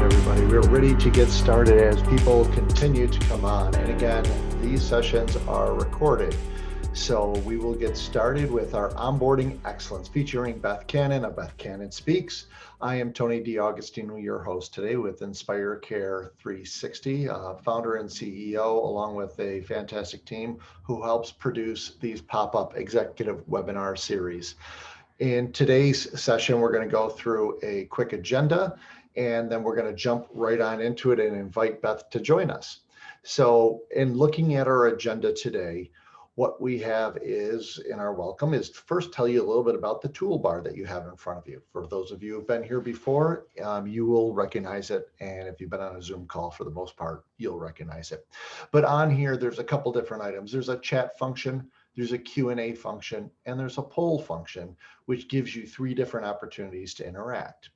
everybody. We're ready to get started as people continue to come on. And again, these sessions are recorded. So we will get started with our Onboarding Excellence featuring Beth Cannon of Beth Cannon Speaks. I am Tony D'Agostino, your host today with Inspire Care 360, founder and CEO, along with a fantastic team who helps produce these pop-up executive webinar series. In today's session, we're going to go through a quick agenda, and then we're going to jump right on into it and invite Beth to join us. So in looking at our agenda today, what we have is in our welcome is to first tell you a little bit about the toolbar that you have in front of you. For those of you who've been here before, you will recognize it. And if you've been on a Zoom call, for the most part, you'll recognize it. But on here, there's a couple different items. There's a chat function, there's a Q&A function, and there's a poll function, which gives you 3 different opportunities to interact.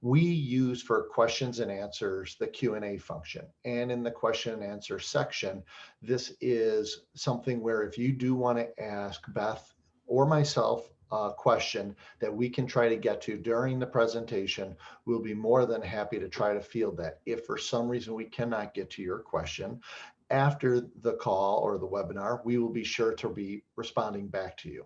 We use for questions and answers the Q&A function. And in the question and answer section, this is something where if you do want to ask Beth or myself a question that we can try to get to during the presentation, we'll be more than happy to try to field that. If for some reason we cannot get to your question, after the call or the webinar, we will be sure to be responding back to you.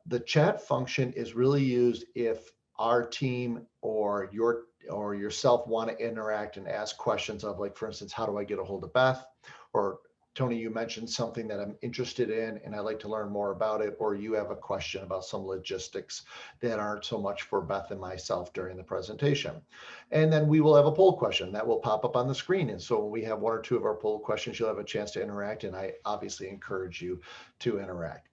The chat function is really used if our team or yourself want to interact and ask questions of, like, for instance, how do I get a hold of Beth? Or Tony, you mentioned something that I'm interested in and I'd like to learn more about it, or you have a question about some logistics that aren't so much for Beth and myself during the presentation. And then we will have a poll question that will pop up on the screen. And so when we have 1 or 2 of our poll questions, you'll have a chance to interact, and I obviously encourage you to interact.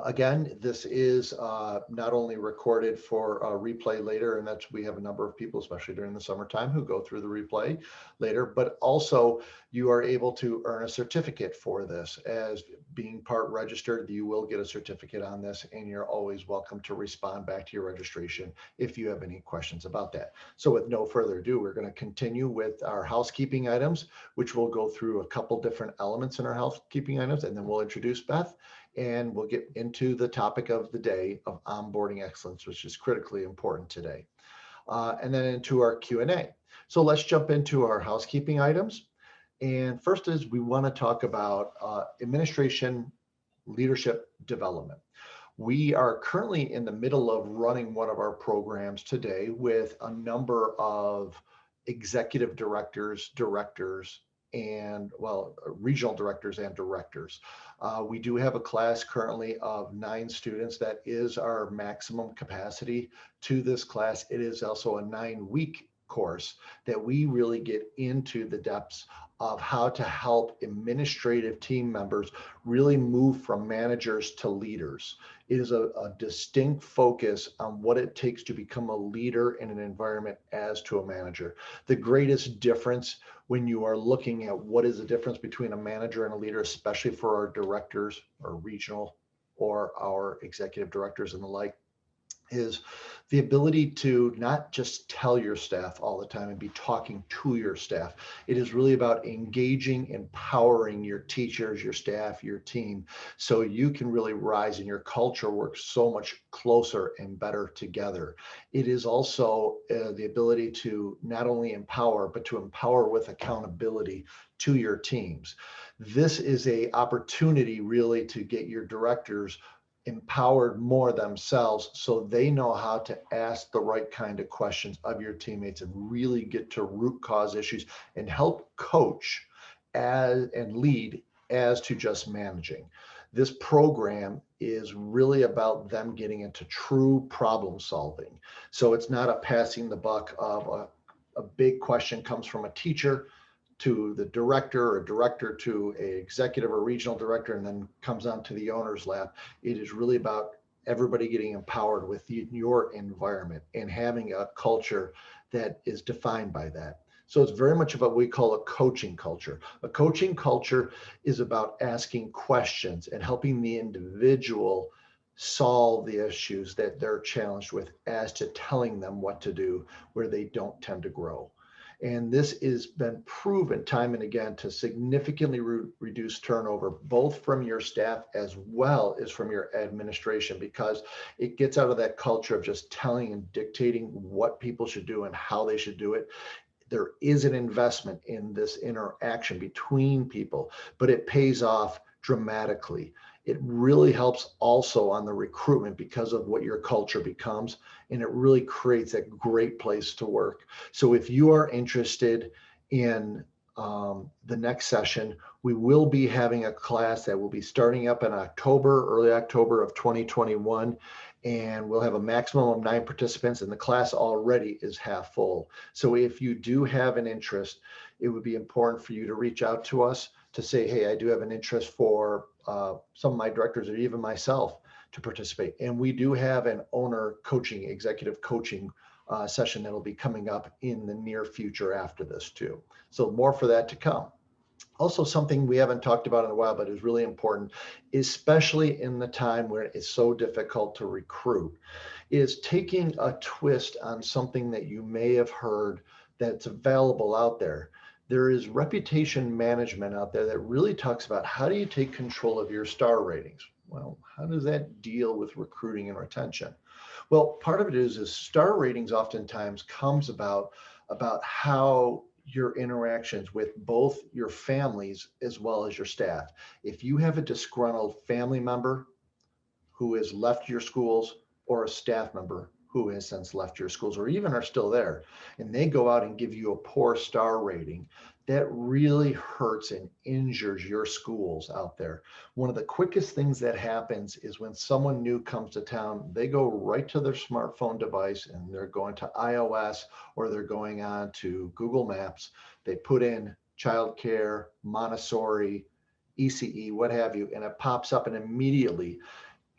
Again, this is not only recorded for a replay later, and that's, we have a number of people, especially during the summertime, who go through the replay later, but also you are able to earn a certificate for this. As being part registered, you will get a certificate on this, and you're always welcome to respond back to your registration if you have any questions about that. So with no further ado, we're going to continue with our housekeeping items, which will go through a couple different elements in our housekeeping items, and then we'll introduce Beth. And we'll get into the topic of the day of onboarding excellence, which is critically important today. And then into our Q&A. So let's jump into our housekeeping items. And first is we want to talk about administration leadership development. We are currently in the middle of running one of our programs today with a number of executive directors, and regional directors and directors. We do have a class currently of 9 students. That is our maximum capacity to this class. It is also a 9-week course that we really get into the depths of how to help administrative team members really move from managers to leaders. It is a distinct focus on what it takes to become a leader in an environment as to a manager. The greatest difference when you are looking at what is the difference between a manager and a leader, especially for our directors or regional or our executive directors and the like, is the ability to not just tell your staff all the time and be talking to your staff. It is really about engaging, empowering your teachers, your staff, your team, so you can really rise and your culture works so much closer and better together. It is also the ability to not only empower, but to empower with accountability to your teams. This is an opportunity really to get your directors empowered more themselves so they know how to ask the right kind of questions of your teammates and really get to root cause issues and help coach and lead as to just managing. This program is really about them getting into true problem solving. So it's not a passing the buck of a big question comes from a teacher to the director, or director to an executive or regional director, and then comes onto the owner's lap. It is really about everybody getting empowered within your environment and having a culture that is defined by that. So it's very much about what we call a coaching culture. A coaching culture is about asking questions and helping the individual solve the issues that they're challenged with as to telling them what to do where they don't tend to grow. And this has been proven time and again to significantly reduce turnover, both from your staff as well as from your administration, because it gets out of that culture of just telling and dictating what people should do and how they should do it. There is an investment in this interaction between people, but it pays off dramatically. It really helps also on the recruitment because of what your culture becomes, and it really creates a great place to work. So if you are interested in the next session, we will be having a class that will be starting up in October, early October of 2021. And we'll have a maximum of 9 participants, and the class already is half full. So if you do have an interest, it would be important for you to reach out to us to say, hey, I do have an interest for some of my directors or even myself to participate. And we do have an owner coaching, executive coaching session that'll be coming up in the near future after this too. So more for that to come. Also, something we haven't talked about in a while, but is really important, especially in the time where it's so difficult to recruit, is taking a twist on something that you may have heard that's available out there. There is reputation management out there that really talks about how do you take control of your star ratings? Well, how does that deal with recruiting and retention? Well, part of it is star ratings oftentimes comes about how your interactions with both your families as well as your staff. If you have a disgruntled family member who has left your schools, or a staff member who has since left your schools or even are still there, and they go out and give you a poor star rating, that really hurts and injures your schools out there. One of the quickest things that happens is when someone new comes to town, they go right to their smartphone device and they're going to iOS or they're going on to Google Maps. They put in childcare, Montessori, ECE, what have you, and it pops up, and immediately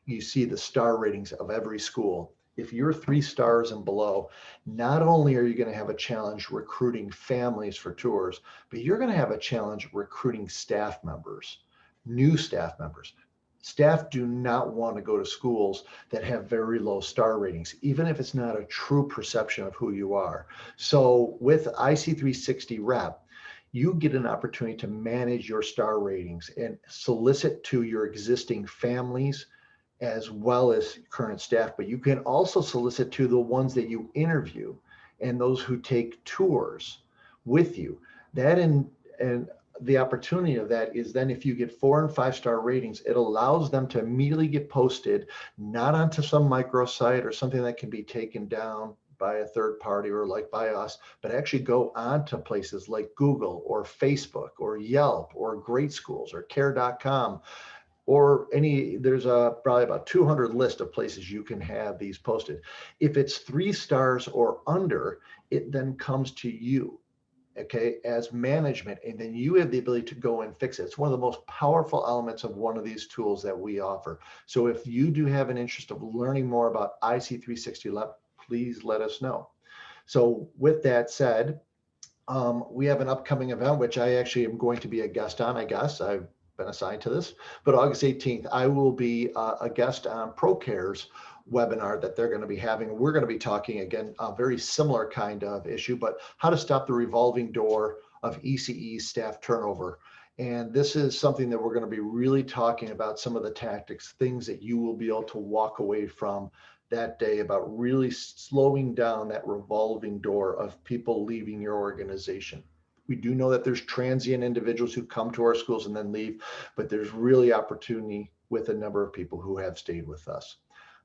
you see the star ratings of every school. If you're 3 stars and below, not only are you going to have a challenge recruiting families for tours, but you're going to have a challenge recruiting staff members, new staff members. Staff do not want to go to schools that have very low star ratings, even if it's not a true perception of who you are. So with IC360 Rep, you get an opportunity to manage your star ratings and solicit to your existing families as well as current staff, but you can also solicit to the ones that you interview and those who take tours with you. That and the opportunity of that is then if you get 4 and 5 star ratings, it allows them to immediately get posted, not onto some microsite or something that can be taken down by a third party or like by us, but actually go on to places like Google or Facebook or Yelp or Great Schools or care.com. Or there's probably about 200 list of places you can have these posted. If it's 3 stars or under, it then comes to you, okay, as management, and then you have the ability to go and fix it. It's one of the most powerful elements of one of these tools that we offer. So if you do have an interest of learning more about IC360 Lab, please let us know. So with that said, we have an upcoming event, which I actually am going to be a guest on, I guess. I've been assigned to this, but August 18th, I will be a guest on ProCare's webinar that they're going to be having. We're going to be talking again, a very similar kind of issue, but how to stop the revolving door of ECE staff turnover. And this is something that we're going to be really talking about, some of the tactics, things that you will be able to walk away from that day about really slowing down that revolving door of people leaving your organization. We do know that there's transient individuals who come to our schools and then leave, but there's really opportunity with a number of people who have stayed with us.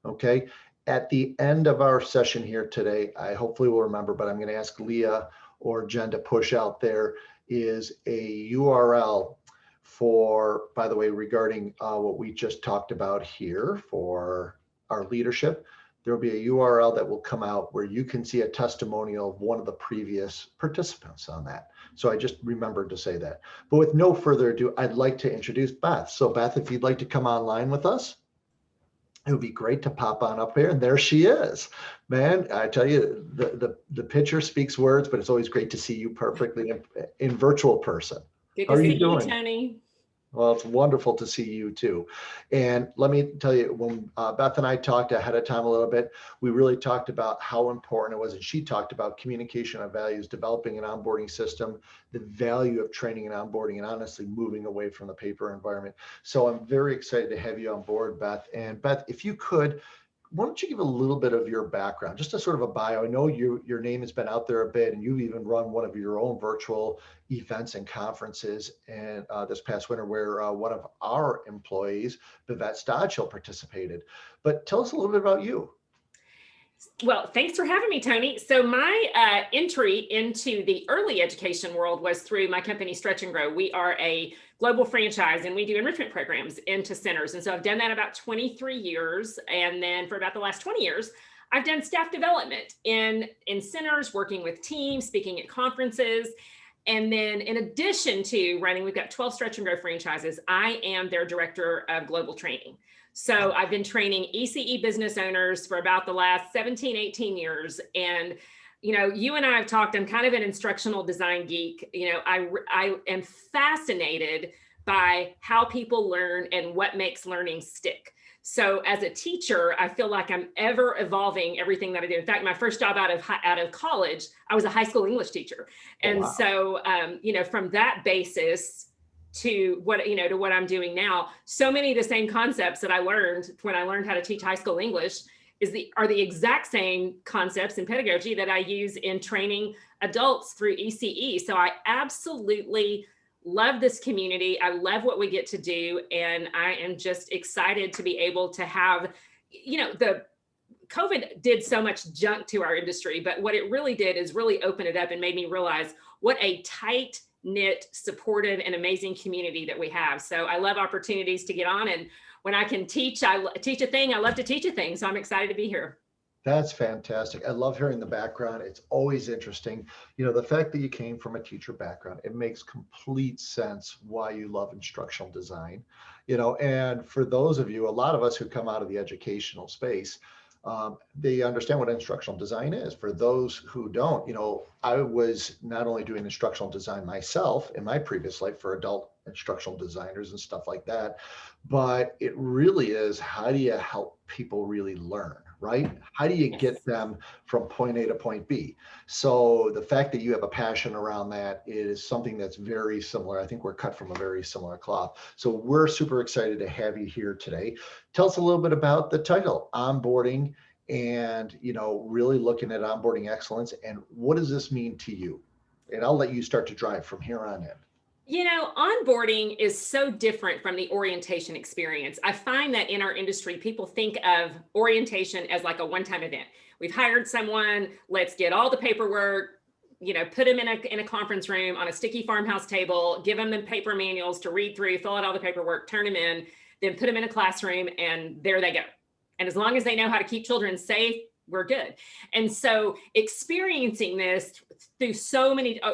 Okay. At the end of our session here today, I hopefully will remember, but I'm going to ask Leah or Jen to push out there is a URL for, by the way, regarding what we just talked about here for our leadership. There will be a URL that will come out where you can see a testimonial of one of the previous participants on that. So I just remembered to say that. But with no further ado, I'd like to introduce Beth. So Beth, if you'd like to come online with us, it would be great to pop on up here. And there she is. Man, I tell you, the picture speaks words, but it's always great to see you perfectly in virtual person. Good to see you, Tony. Well, it's wonderful to see you too. And let me tell you, when Beth and I talked ahead of time a little bit, we really talked about how important it was. And she talked about communication of values, developing an onboarding system, the value of training and onboarding, and honestly moving away from the paper environment. So I'm very excited to have you on board, Beth. And Beth, if you could, why don't you give a little bit of your background, just a sort of a bio? I know your name has been out there a bit, and you've even run one of your own virtual events and conferences. And this past winter, where one of our employees, Vivette Stodchill, participated. But tell us a little bit about you. Well, thanks for having me, Tony. So my entry into the early education world was through my company, Stretch and Grow. We are a global franchise and we do enrichment programs into centers. And so I've done that about 23 years. And then for about the last 20 years, I've done staff development in centers, working with teams, speaking at conferences. And then in addition to running, we've got 12 Stretch and Grow franchises. I am their director of global training. So I've been training ECE business owners for about the last 17, 18 years. And, you know, you and I have talked, I'm kind of an instructional design geek. You know, I am fascinated by how people learn and what makes learning stick. So as a teacher, I feel like I'm ever evolving everything that I do. In fact, my first job out of college, I was a high school English teacher. And Wow. so, you know, from that basis, to what, you know, to what I'm doing now, so many of the same concepts that I learned when I learned how to teach high school English are the exact same concepts in pedagogy that I use in training adults through ECE. So I absolutely love this community. I love what we get to do. And I am just excited to be able to have, you know, the COVID did so much junk to our industry, but what it really did is really open it up and made me realize what a tight knit, supportive, and amazing community that we have. So I love opportunities to get on, and when I can teach, I teach a thing. I love to teach a thing. So I'm excited to be here. That's fantastic. I love hearing the background. It's always interesting. You know, the fact that you came from a teacher background, it makes complete sense why you love instructional design. You know, and for those of you, a lot of us who come out of the educational space, they understand what instructional design is. For those who don't, you know, I was not only doing instructional design myself in my previous life for adult instructional designers and stuff like that, but it really is, how do you help people really learn, right? How do you Yes. get them from point A to point B? So the fact that you have a passion around that is something that's very similar. I think we're cut from a very similar cloth. So we're super excited to have you here today. Tell us a little bit about the title, onboarding, and, you know, really looking at onboarding excellence, and what does this mean to you? And I'll let you start to drive from here on in. You know, onboarding is so different from the orientation experience. I find that in our industry, people think of orientation as like a one-time event. We've hired someone, let's get all the paperwork, you know, put them in a conference room on a sticky farmhouse table, give them the paper manuals to read through, fill out all the paperwork, turn them in, then put them in a classroom, and there they go. And as long as they know how to keep children safe, we're good. And so experiencing this through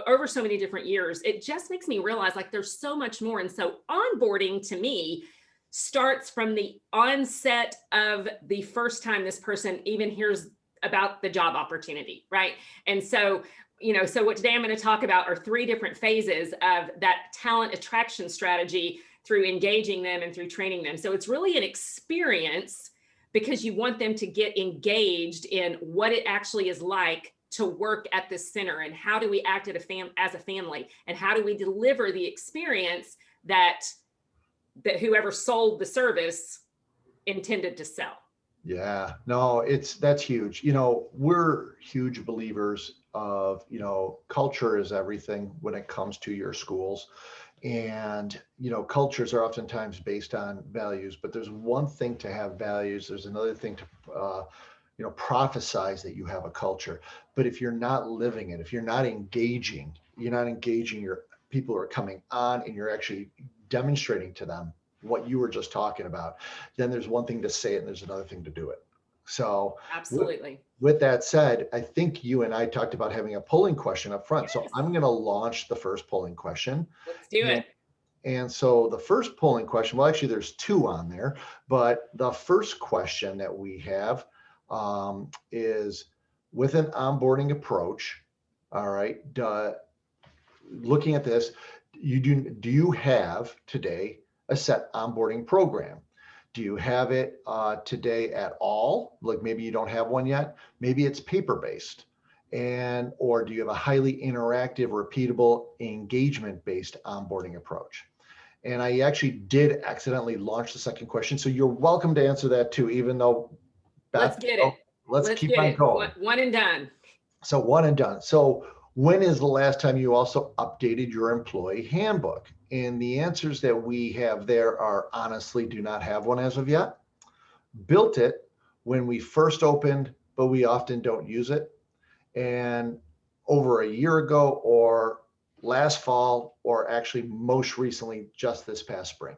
over so many different years, it just makes me realize like there's so much more. And so onboarding to me starts from the onset of the first time this person even hears about the job opportunity, right? And so, you know, so what today I'm going to talk about are 3 different phases of that talent attraction strategy through engaging them and through training them. So it's really an experience, because you want them to get engaged in what it actually is like to work at this center, and how do we act as a family, and how do we deliver the experience that whoever sold the service intended to sell. Yeah, no, that's huge. You know, we're huge believers of, you know, culture is everything when it comes to your schools. And, you know, cultures are oftentimes based on values, but there's one thing to have values. There's another thing to, you know, prophesize that you have a culture. But if you're not living it, if you're not engaging your people who are coming on, and you're actually demonstrating to them what you were just talking about, then there's one thing to say it and there's another thing to do it. So Absolutely. with that said, I think you and I talked about having a polling question up front. So Yes. I'm going to launch the first polling question. Let's do And, it. and so the first polling question, well, actually there's 2 on there, but the first question that we have is, with an onboarding approach, all right, looking at this, do you have today a set onboarding program? Do you have it today at all? Like maybe you don't have one yet. Maybe it's paper-based. And or do you have a highly interactive, repeatable, engagement-based onboarding approach? And I actually did accidentally launch the second question. So you're welcome to answer that too, even though Let's Beth, get oh, it. let's Let's keep get on it. going. One and done. So one and done. So when is the last time you also updated your employee handbook? And the answers that we have there are honestly do not have one as of yet. Built it when we first opened, but we often don't use it. And over a year ago or last fall, or actually most recently, just this past spring.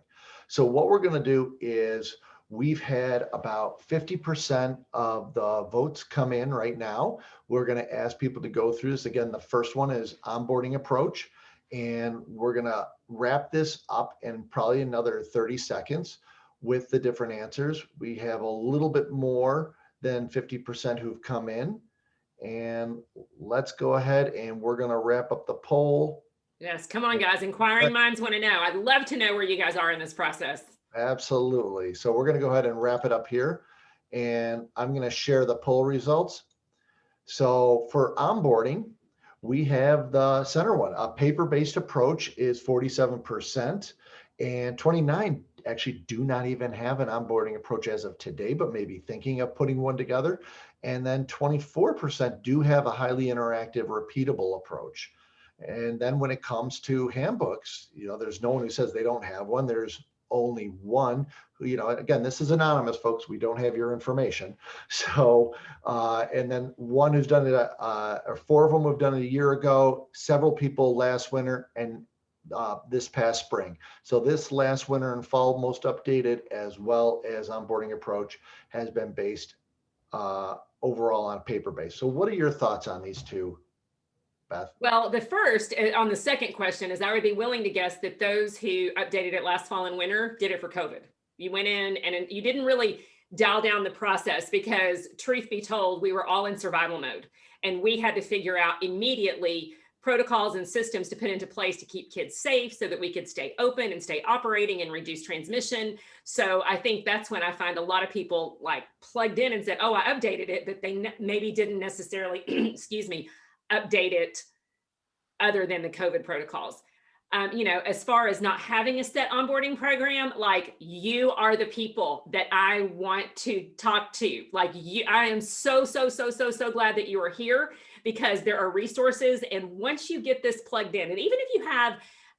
So what we're going to do is we've had about 50% of the votes come in right now. We're going to ask people to go through this. Again, the first one is onboarding approach. And we're going to wrap this up in probably another 30 seconds with the different answers. We have a little bit more than 50% who've come in. And let's go ahead and we're going to wrap up the poll. Yes, come on, guys. Inquiring minds want to know. I'd love to know where you guys are in this process. Absolutely. So we're going to go ahead and wrap it up here. And I'm going to share the poll results. So for onboarding, we have the center one. A paper-based approach is 47%, and 29 actually do not even have an onboarding approach as of today, but maybe thinking of putting one together. And then 24% do have a highly interactive, repeatable approach. And then when it comes to handbooks, there's no one who says they don't have one. There's only one who, again, this is anonymous, folks. We don't have your information. So, and then one who's done it, or four of them have done it a year ago, several people last winter, and this past spring. So this last winter and fall, most updated, as well as onboarding approach, has been based overall on paper-based. So what are your thoughts on these two, Beth? Well, the first, on the second question, is I would be willing to guess that those who updated it last fall and winter did it for COVID. You went in and you didn't really dial down the process because, truth be told, we were all in survival mode and we had to figure out immediately protocols and systems to put into place to keep kids safe so that we could stay open and stay operating and reduce transmission. So I think that's when I find a lot of people like plugged in and said, oh, I updated it, but they maybe didn't necessarily, excuse me, update it other than the COVID protocols. As far as not having a set onboarding program, like you are the people that I want to talk to. Like you, I am so glad that you are here because there are resources. And once you get this plugged in, and even if you have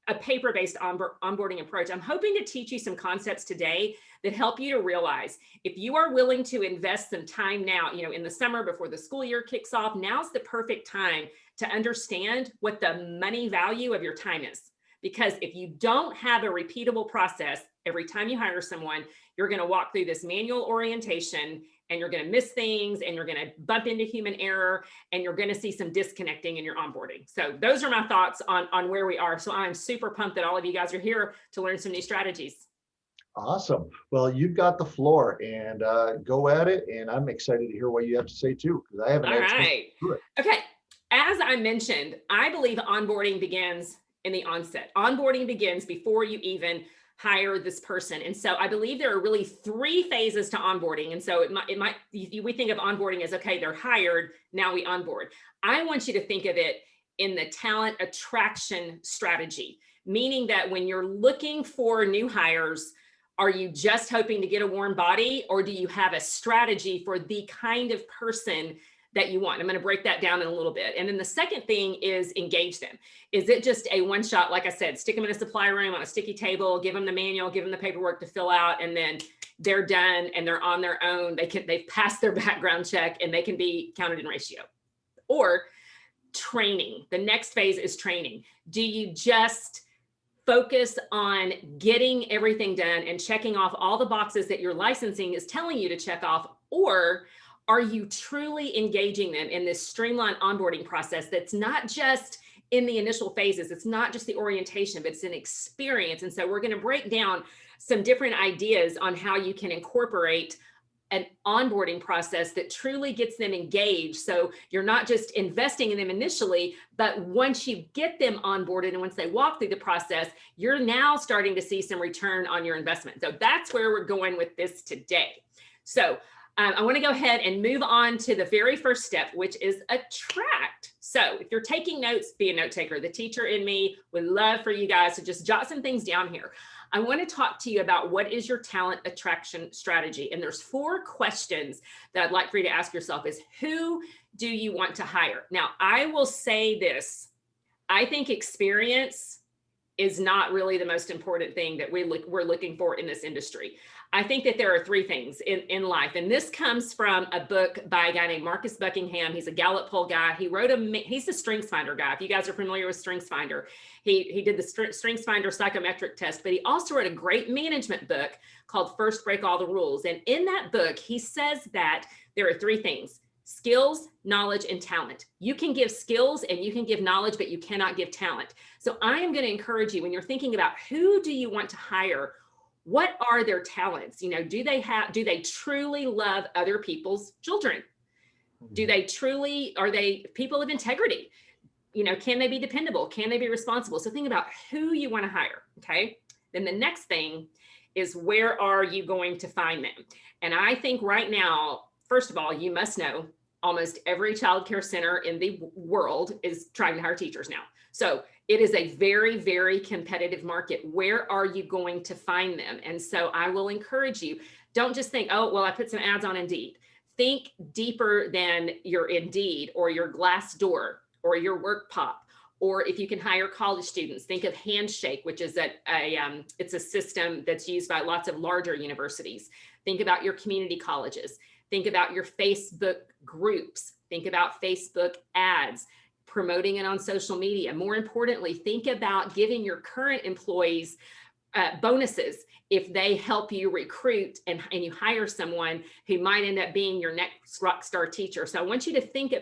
a paper-based onboarding approach, I'm hoping to teach you some concepts today that help you to realize if you are willing to invest some time now, in the summer before the school year kicks off, now's the perfect time to understand what the money value of your time is. Because if you don't have a repeatable process, every time you hire someone, you're going to walk through this manual orientation and you're going to miss things and you're going to bump into human error and you're going to see some disconnecting in your onboarding. So those are my thoughts on where we are. So I'm super pumped that all of you guys are here to learn some new strategies. Awesome. Well, you've got the floor and go at it. And I'm excited to hear what you have to say too, because I haven't had a chance to do it. Okay. As I mentioned, I believe onboarding begins in the onset. Onboarding begins before you even hire this person. And so I believe there are really three phases to onboarding. And so we think of onboarding as, okay, they're hired, now we onboard. I want you to think of it in the talent attraction strategy, meaning that when you're looking for new hires, are you just hoping to get a warm body, or do you have a strategy for the kind of person that you want? I'm going to break that down in a little bit. And then the second thing is engage them. Is it just a one shot? Like I said, stick them in a supply room on a sticky table, give them the manual, give them the paperwork to fill out, and then they're done and they're on their own. They've passed their background check and they can be counted in ratio. Or training. The next phase is training. Do you just focus on getting everything done and checking off all the boxes that your licensing is telling you to check off? Or are you truly engaging them in this streamlined onboarding process that's not just in the initial phases? It's not just the orientation, but it's an experience. And so we're going to break down some different ideas on how you can incorporate an onboarding process that truly gets them engaged. So you're not just investing in them initially, but once you get them onboarded and once they walk through the process, you're now starting to see some return on your investment. So that's where we're going with this today. So I want to go ahead and move on to the very first step, which is attract. So if you're taking notes, be a note taker. The teacher in me would love for you guys to just jot some things down here. I want to talk to you about what is your talent attraction strategy. And there's 4 questions that I'd like for you to ask yourself is, who do you want to hire? Now, I will say this. I think experience is not really the most important thing that we're looking for in this industry. I think that there are 3 things in life. And this comes from a book by a guy named Marcus Buckingham. He's a Gallup poll guy. He's the StrengthsFinder guy. If you guys are familiar with StrengthsFinder, he did the StrengthsFinder psychometric test, but he also wrote a great management book called First Break All the Rules. And in that book, he says that there are 3 things: skills, knowledge, and talent. You can give skills and you can give knowledge, but you cannot give talent. So I am going to encourage you, when you're thinking about who do you want to hire, what are their talents? You know, do they truly love other people's children? Do they truly, are they people of integrity? You know, can they be dependable? Can they be responsible? So think about who you want to hire. Okay. Then the next thing is, where are you going to find them? And I think right now, first of all, you must know almost every childcare center in the world is trying to hire teachers now. So it is a very, very competitive market. Where are you going to find them? And so I will encourage you, don't just think, oh, well, I put some ads on Indeed. Think deeper than your Indeed or your Glassdoor or your WorkPop. Or if you can hire college students, think of Handshake, which is it's a system that's used by lots of larger universities. Think about your community colleges. Think about your Facebook groups. Think about Facebook ads, promoting it on social media. More importantly, think about giving your current employees bonuses if they help you recruit and you hire someone who might end up being your next rock star teacher. So I want you to think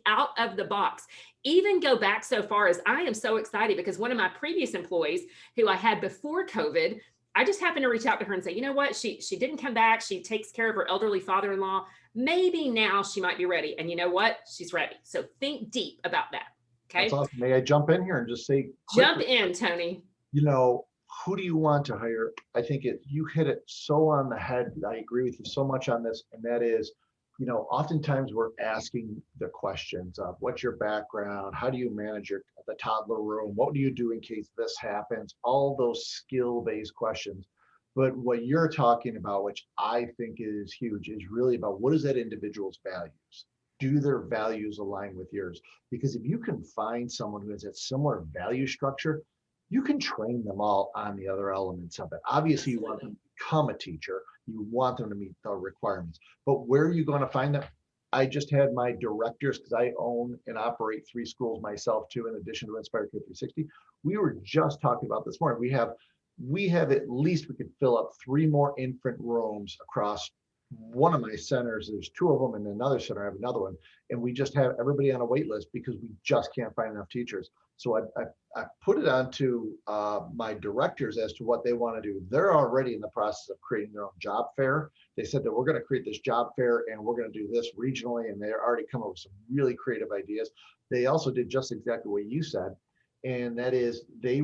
out of the box. Even go back so far as, I am so excited because one of my previous employees who I had before COVID, I just happened to reach out to her and say, you know what, she didn't come back. She takes care of her elderly father-in-law. Maybe now she might be ready. And you know what? She's ready. So think deep about that. Okay. That's awesome. May I jump in here and just say, jump in, Tony. You know, who do you want to hire? I think you hit it so on the head. I agree with you so much on this. And that is, you know, oftentimes we're asking the questions of, what's your background? How do you manage the toddler room? What do you do in case this happens? All those skill-based questions. But what you're talking about, which I think is huge, is really about, what is that individual's values? Do their values align with yours? Because if you can find someone who has that similar value structure, you can train them all on the other elements of it. Obviously, you want them to become a teacher. You want them to meet the requirements. But where are you going to find them? I just had my directors, because I own and operate 3 schools myself too, in addition to Inspire Care 360. We were just talking about this morning. We have at least, we could fill up 3 more infant rooms across one of my centers. There's 2 of them in another center. I have another one. And we just have everybody on a wait list because we just can't find enough teachers. So I put it onto my directors as to what they want to do. They're already in the process of creating their own job fair. They said that we're going to create this job fair and we're going to do this regionally. And they're already come up with some really creative ideas. They also did just exactly what you said. And that is, they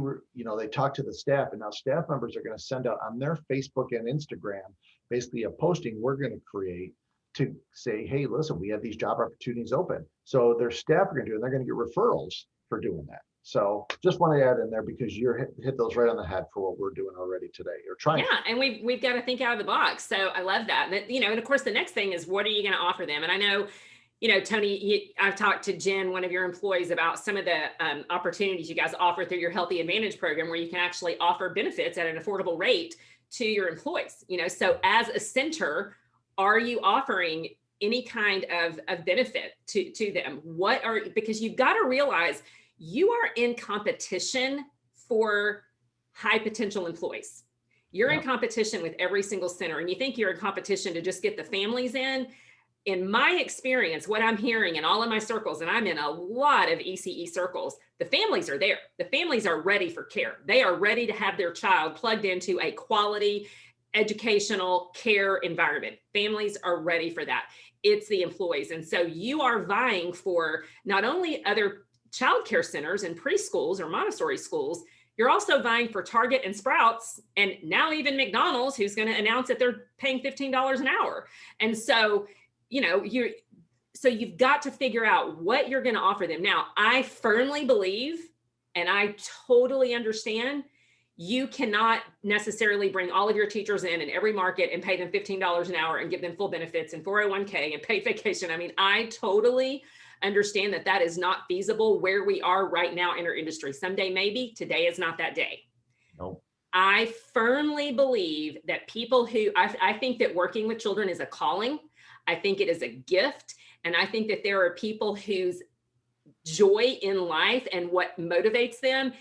talked to the staff, and now staff members are going to send out on their Facebook and Instagram, basically a posting we're going to create to say, hey, listen, we have these job opportunities open. So their staff are going to do it, and they're going to get referrals for doing that. So just want to add in there, because you're hit those right on the head for what we're doing already today, or trying. Yeah, and we've got to think out of the box. So I love that. And of course, the next thing is, what are you going to offer them? And I know, Tony, I've talked to Jen, one of your employees, about some of the opportunities you guys offer through your Healthy Advantage program, where you can actually offer benefits at an affordable rate to your employees. So as a center, are you offering any kind of benefit to them? Because you've got to realize you are in competition for high potential employees. You're in competition with every single center, and you think you're in competition to just get the families in. In my experience, what I'm hearing in all of my circles, and I'm in a lot of ECE circles, the families are there. The families are ready for care. They are ready to have their child plugged into a quality educational care environment. Families are ready for that. It's the employees. And so you are vying for not only other childcare centers and preschools or Montessori schools, you're also vying for Target and Sprouts, and now even McDonald's, who's going to announce that they're paying $15 an hour. And so, you've got to figure out what you're going to offer them. Now, I firmly believe, and I totally understand, you cannot necessarily bring all of your teachers in every market and pay them $15 an hour and give them full benefits and 401k and paid vacation. I mean, I totally understand that that is not feasible where we are right now in our industry. Someday, maybe. Today is not that day. No. I firmly believe that people who, I think that working with children is a calling. I think it is a gift. And I think that there are people whose joy in life and what motivates them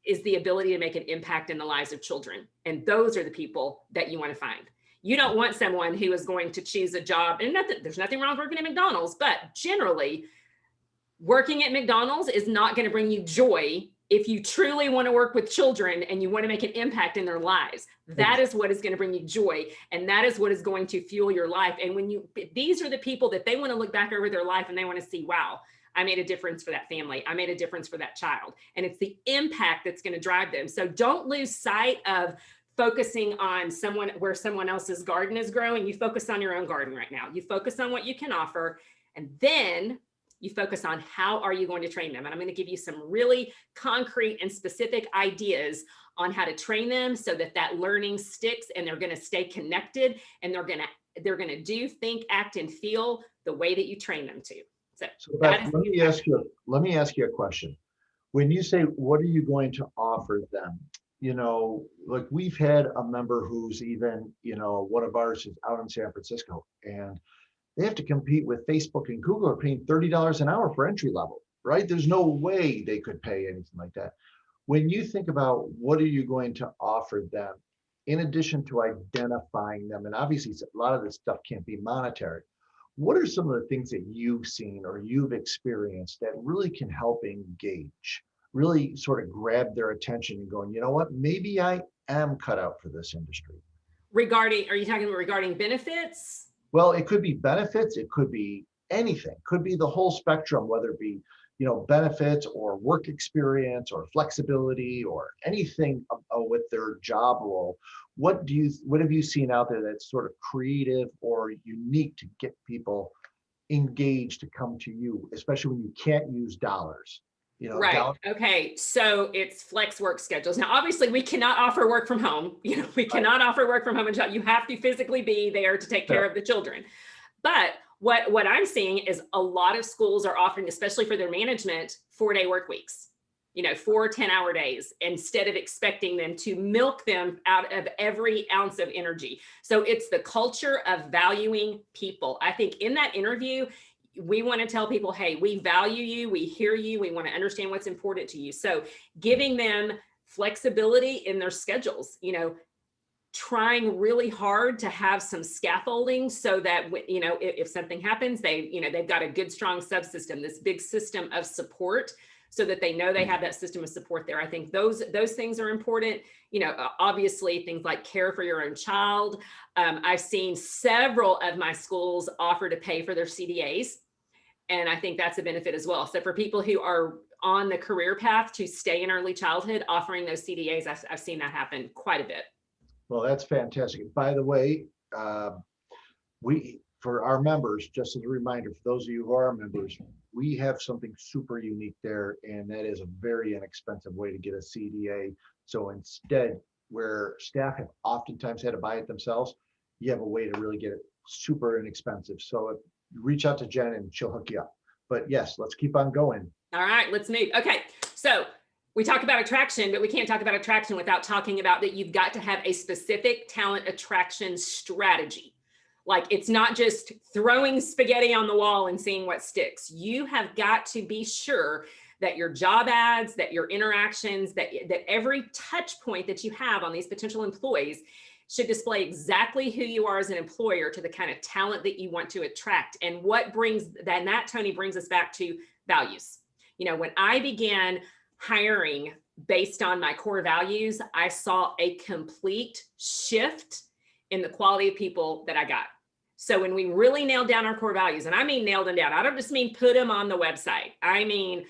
is the ability to make an impact in the lives of children. And those are the people that you want to find. You don't want someone who is going to choose a job, and there's nothing wrong with working at McDonald's, but generally working at McDonald's is not going to bring you joy if you truly want to work with children and you want to make an impact in their lives. That is what is going to bring you joy. And that is what is going to fuel your life. And these are the people that they want to look back over their life and they want to see, wow, I made a difference for that family. I made a difference for that child. And it's the impact that's going to drive them. So don't lose sight of focusing on where someone else's garden is growing. You focus on your own garden right now. You focus on what you can offer. And then you focus on how are you going to train them. And I'm going to give you some really concrete and specific ideas on how to train them so that learning sticks and they're going to stay connected and they're going to do, think, act, and feel the way that you train them to. So Beth, let me ask you a question. When you say, what are you going to offer them? Like we've had a member who's even, one of ours is out in San Francisco, and they have to compete with Facebook and Google are paying $30 an hour for entry level, right? There's no way they could pay anything like that. When you think about what are you going to offer them, in addition to identifying them, and obviously a lot of this stuff can't be monetary, what are some of the things that you've seen or you've experienced that really can help engage, really sort of grab their attention and going, you know what, maybe I am cut out for this industry? Are you talking about regarding benefits? Well, it could be benefits, it could be anything, could be the whole spectrum, whether it be, benefits or work experience or flexibility or anything with their job role. What have you seen out there that's sort of creative or unique to get people engaged to come to you, especially when you can't use dollars? Right. Okay. So it's flex work schedules. Now, obviously, we cannot offer work from home. We cannot offer work from home until you have to physically be there to take care of the children. But what I'm seeing is a lot of schools are offering, especially for their management, 4-day work weeks, 4 10-hour days, instead of expecting them to milk them out of every ounce of energy. So it's the culture of valuing people. I think in that interview, we want to tell people, hey, we value you, we hear you, we want to understand what's important to you. So giving them flexibility in their schedules, trying really hard to have some scaffolding so that, if something happens, they've got a good, strong subsystem, this big system of support, so that they know they have that system of support there. I think those things are important. Obviously things like care for your own child. I've seen several of my schools offer to pay for their CDAs. And I think that's a benefit as well. So for people who are on the career path to stay in early childhood, offering those CDAs, I've seen that happen quite a bit. Well, that's fantastic. By the way, for our members, just as a reminder, for those of you who are members, we have something super unique there, and that is a very inexpensive way to get a CDA. So instead, where staff have oftentimes had to buy it themselves, you have a way to really get it super inexpensive. So if you reach out to Jen and she'll hook you up. But yes, let's keep on going. All right, let's move. Okay, so we talk about attraction, but we can't talk about attraction without talking about that you've got to have a specific talent attraction strategy. Like, it's not just throwing spaghetti on the wall and seeing what sticks. You have got to be sure that your job ads, that your interactions, that every touch point that you have on these potential employees should display exactly who you are as an employer to the kind of talent that you want to attract. And what brings that, Tony, brings us back to values. When I began hiring based on my core values, I saw a complete shift in the quality of people that I got. So when we really nailed down our core values, and I mean nailed them down, I don't just mean put them on the website. I mean,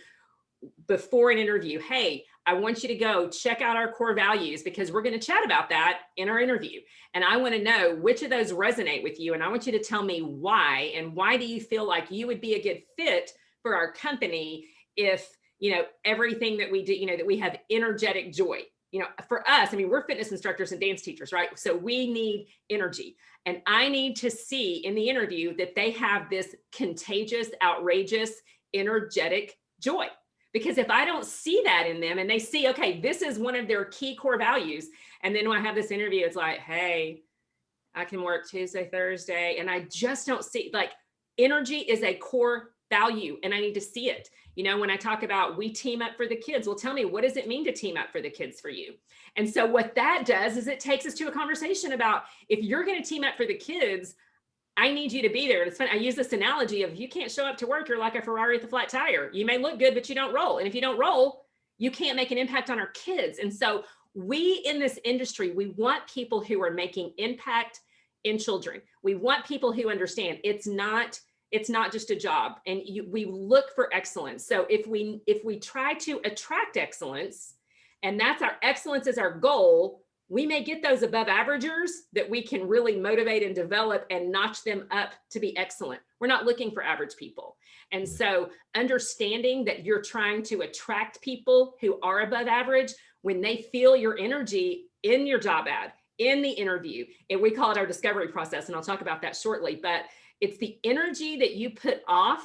before an interview, hey, I want you to go check out our core values because we're going to chat about that in our interview. And I want to know which of those resonate with you. And I want you to tell me why, and why do you feel like you would be a good fit for our company if, everything that we do, that we have energetic joy. For us, I mean, we're fitness instructors and dance teachers, right? So we need energy. And I need to see in the interview that they have this contagious, outrageous, energetic joy. Because if I don't see that in them and they see, okay, this is one of their key core values. And then when I have this interview, it's like, hey, I can work Tuesday, Thursday. And I just don't see, like, energy is a core value and I need to see it. When I talk about we team up for the kids, well, tell me, what does it mean to team up for the kids for you? And so what that does is it takes us to a conversation about, if you're going to team up for the kids, I need you to be there. And it's fun. I use this analogy of, you can't show up to work, you're like a Ferrari with a flat tire. You may look good, but you don't roll. And if you don't roll, you can't make an impact on our kids. And so we in this industry, we want people who are making impact in children. We want people who understand it's not just a job, and we look for excellence. So if we try to attract excellence, and that's our excellence is our goal, we may get those above averagers that we can really motivate and develop and notch them up to be excellent. We're not looking for average people. And so understanding that you're trying to attract people who are above average, when they feel your energy in your job ad, in the interview, and we call it our discovery process, and I'll talk about that shortly, but it's the energy that you put off.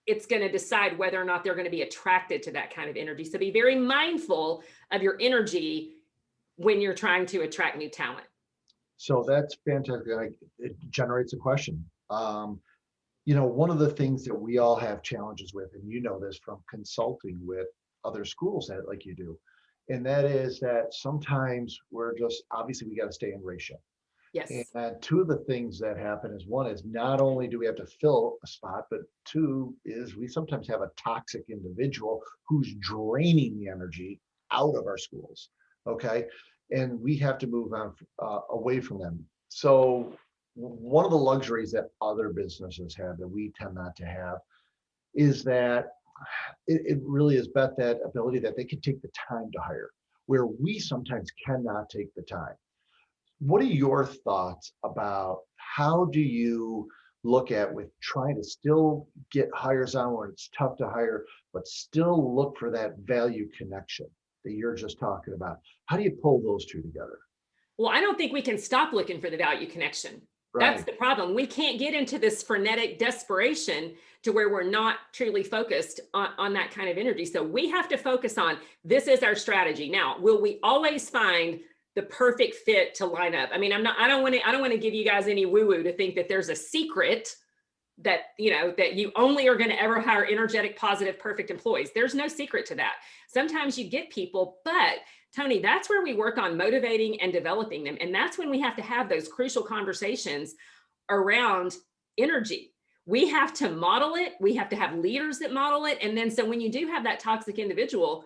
It's going to decide whether or not they're going to be attracted to that kind of energy. So be very mindful of your energy when you're trying to attract new talent. So that's fantastic. It generates a question. One of the things that we all have challenges with, and this from consulting with other schools that like you do, and that is that sometimes we're just, obviously we got to stay in ratio. Yes. And two of the things that happen is, one is not only do we have to fill a spot, but two is we sometimes have a toxic individual who's draining the energy out of our schools. Okay. And we have to move on away from them. So one of the luxuries that other businesses have that we tend not to have is that it really is, Beth, that ability that they can take the time to hire, where we sometimes cannot take the time. What are your thoughts about how do you look at with trying to still get hires on when it's tough to hire, but still look for that value connection that you're just talking about? How do you pull those two together? Well, I don't think we can stop looking for the value connection. Right. That's the problem. We can't get into this frenetic desperation to where we're not truly focused on that kind of energy. So we have to focus on, this is our strategy. Now, will we always find the perfect fit to line up? I mean, I don't want to give you guys any woo-woo to think that there's a secret that, that you only are going to ever hire energetic, positive, perfect employees. There's no secret to that. Sometimes you get people, but Tony, that's where we work on motivating and developing them. And that's when we have to have those crucial conversations around energy. We have to model it. We have to have leaders that model it. And then, so when you do have that toxic individual,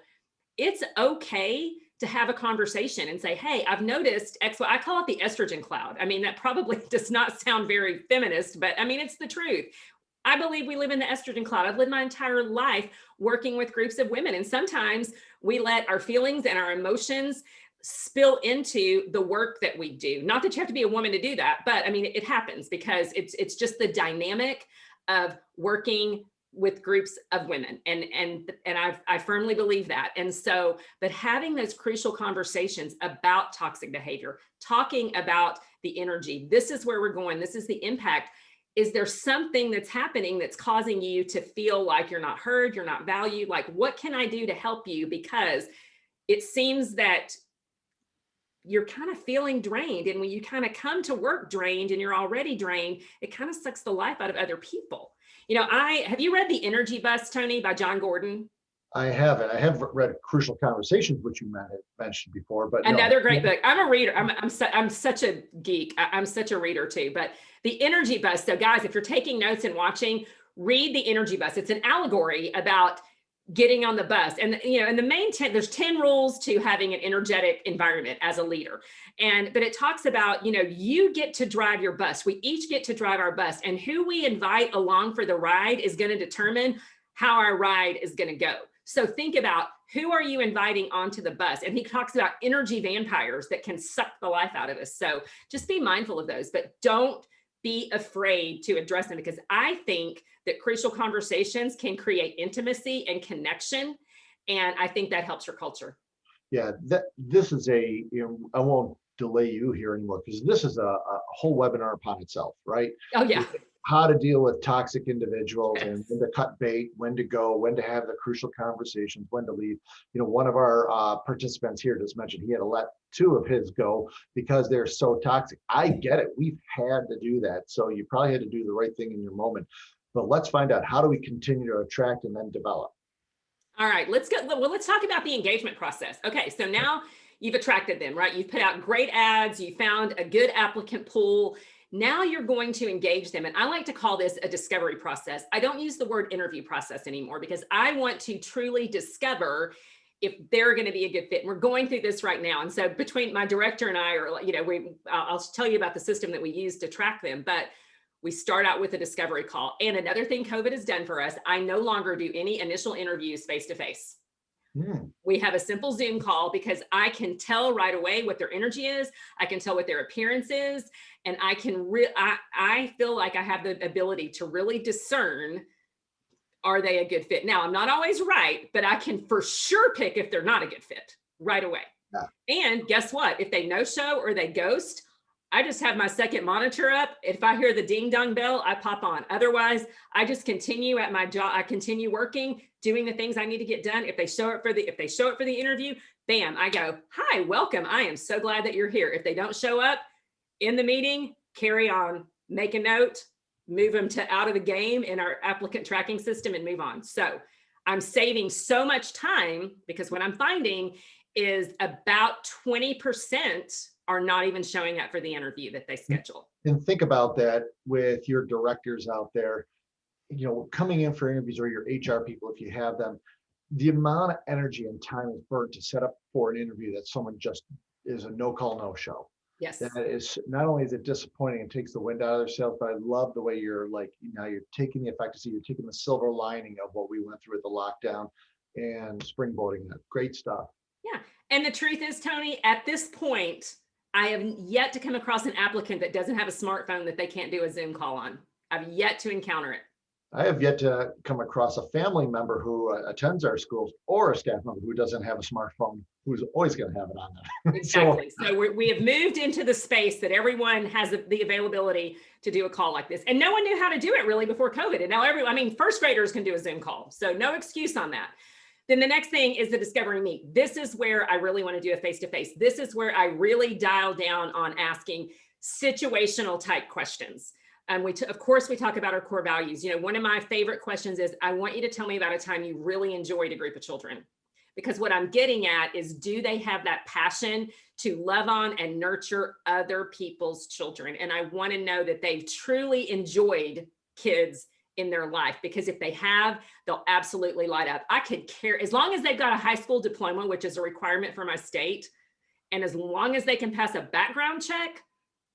it's okay to have a conversation and say, hey, I've noticed X, Y. I call it the estrogen cloud. I mean, that probably does not sound very feminist, but I mean, it's the truth. I believe we live in the estrogen cloud. I've lived my entire life working with groups of women. And sometimes we let our feelings and our emotions spill into the work that we do. Not that you have to be a woman to do that, but I mean, it happens because it's just the dynamic of working with groups of women. And I firmly believe that. And so, but having those crucial conversations about toxic behavior, talking about the energy, this is where we're going, this is the impact. Is there something that's happening that's causing you to feel like you're not heard, you're not valued? Like, what can I do to help you? Because it seems that you're kind of feeling drained. And when you kind of come to work drained and you're already drained, it kind of sucks the life out of other people. Have you read The Energy Bus, Tony, by John Gordon? I haven't. I have read Crucial Conversations, which you mentioned before, but another great book. I'm a reader. I'm such a geek. I'm such a reader too. But The Energy Bus. So guys, if you're taking notes and watching, read The Energy Bus. It's an allegory about getting on the bus. And, and the main 10, there's 10 rules to having an energetic environment as a leader. But it talks about, you get to drive your bus. We each get to drive our bus, and who we invite along for the ride is going to determine how our ride is going to go. So think about, who are you inviting onto the bus? And he talks about energy vampires that can suck the life out of us. So just be mindful of those, but don't be afraid to address them, because I think that crucial conversations can create intimacy and connection. And I think that helps your culture. Yeah, this is I won't delay you here anymore, because this is a whole webinar upon itself, right? Oh, yeah. How to deal with toxic individuals, Yes. and when to cut bait, when to go, when to have the crucial conversations, when to leave. One of our participants here just mentioned he had to let 2 of his go because they're so toxic. I get it. We've had to do that. So you probably had to do the right thing in your moment. But let's find out, how do we continue to attract and then develop? All right, let's talk about the engagement process. Okay, so now you've attracted them, right? You've put out great ads, you found a good applicant pool. Now you're going to engage them. And I like to call this a discovery process. I don't use the word interview process anymore, because I want to truly discover if they're going to be a good fit. And we're going through this right now. And so between my director and I, I'll tell you about the system that we use to track them, but we start out with a discovery call. And another thing COVID has done for us, I no longer do any initial interviews face-to-face. We have a simple Zoom call, because I can tell right away what their energy is. I can tell what their appearance is. And I feel like I have the ability to really discern, are they a good fit? Now, I'm not always right, but I can for sure pick if they're not a good fit right away. Yeah. And guess what? If they no-show or they ghost, I just have my second monitor up. If I hear the ding dong bell, I pop on. Otherwise, I just continue at my job. I continue working, doing the things I need to get done. If they show up for the interview, bam, I go, hi, welcome. I am so glad that you're here. If they don't show up in the meeting, carry on, make a note, move them to out of the game in our applicant tracking system, and move on. So I'm saving so much time, because what I'm finding is about 20% are not even showing up for the interview that they schedule. And think about that with your directors out there, coming in for interviews, or your HR people, if you have them, the amount of energy and time is burnt to set up for an interview that someone just is a no call, no show. Yes. That is, not only is it disappointing and takes the wind out of their sails, but I love the way you're you're taking the effect, you're taking the silver lining of what we went through with the lockdown and springboarding that. Great stuff. Yeah. And the truth is, Tony, at this point, I have yet to come across an applicant that doesn't have a smartphone that they can't do a Zoom call on. I've yet to encounter it. I have yet to come across a family member who attends our schools, or a staff member who doesn't have a smartphone, who's always going to have it on them. Exactly. So we have moved into the space that everyone has the availability to do a call like this. And no one knew how to do it really before COVID. And now first graders can do a Zoom call. So no excuse on that. Then the next thing is the discovery meet. This is where I really want to do a face-to-face. This is where I really dial down on asking situational type questions. Of course, we talk about our core values. One of my favorite questions is, I want you to tell me about a time you really enjoyed a group of children. Because what I'm getting at is, do they have that passion to love on and nurture other people's children? And I want to know that they've truly enjoyed kids in their life, because if they have, they'll absolutely light up. I could care, as long as they've got a high school diploma, which is a requirement for my state, and as long as they can pass a background check,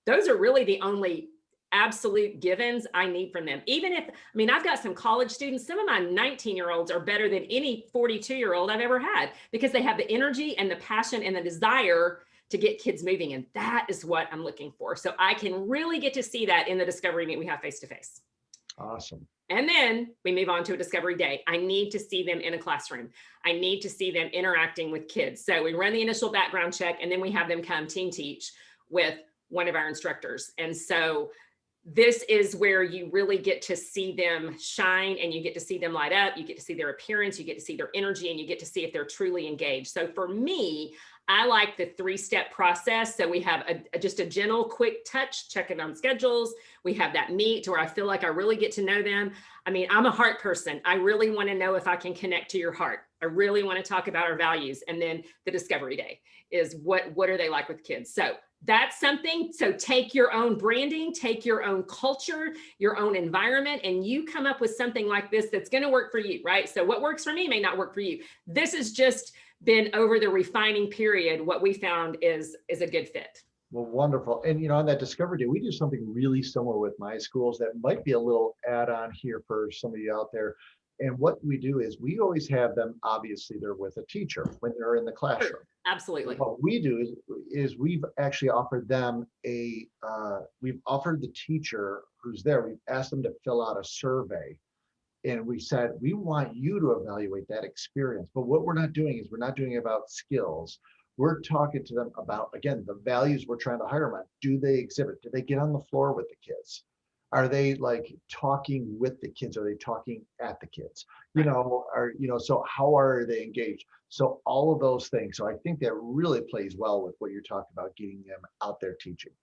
those are really the only absolute givens I need from them. Even if, I've got some college students, some of my 19-year-olds are better than any 42-year-old I've ever had, because they have the energy and the passion and the desire to get kids moving. And that is what I'm looking for. So I can really get to see that in the discovery meet we have face-to-face. Awesome. And then we move on to a discovery day. I need to see them in a classroom. I need to see them interacting with kids. So we run the initial background check, and then we have them come team teach with one of our instructors. And so this is where you really get to see them shine, and you get to see them light up. You get to see their appearance, you get to see their energy, and you get to see if they're truly engaged. So for me, I like the 3-step process. So we have just a gentle, quick touch, checking on schedules. We have that meet where I feel like I really get to know them. I mean, I'm a heart person. I really want to know if I can connect to your heart. I really want to talk about our values. And then the discovery day is what are they like with kids? So that's something. So take your own branding, take your own culture, your own environment, and you come up with something like this that's going to work for you, right? So what works for me may not work for you. This has just been over the refining period. What we found is a good fit. Well, wonderful. And, on that Discovery Day, we do something really similar with my schools that might be a little add-on here for some of you out there. And what we do is we always have them, obviously, they're with a teacher when they're in the classroom. Sure. Absolutely. What we do is we've actually offered them we've offered the teacher who's there, we've asked them to fill out a survey. And we said, we want you to evaluate that experience. But what we're not doing is we're not doing it about skills. We're talking to them about, again, the values we're trying to hire them on. Do they exhibit? Do they get on the floor with the kids? Are they like talking with the kids? Are they talking at the kids? So how are they engaged? So all of those things. So I think that really plays well with what you're talking about, getting them out there teaching.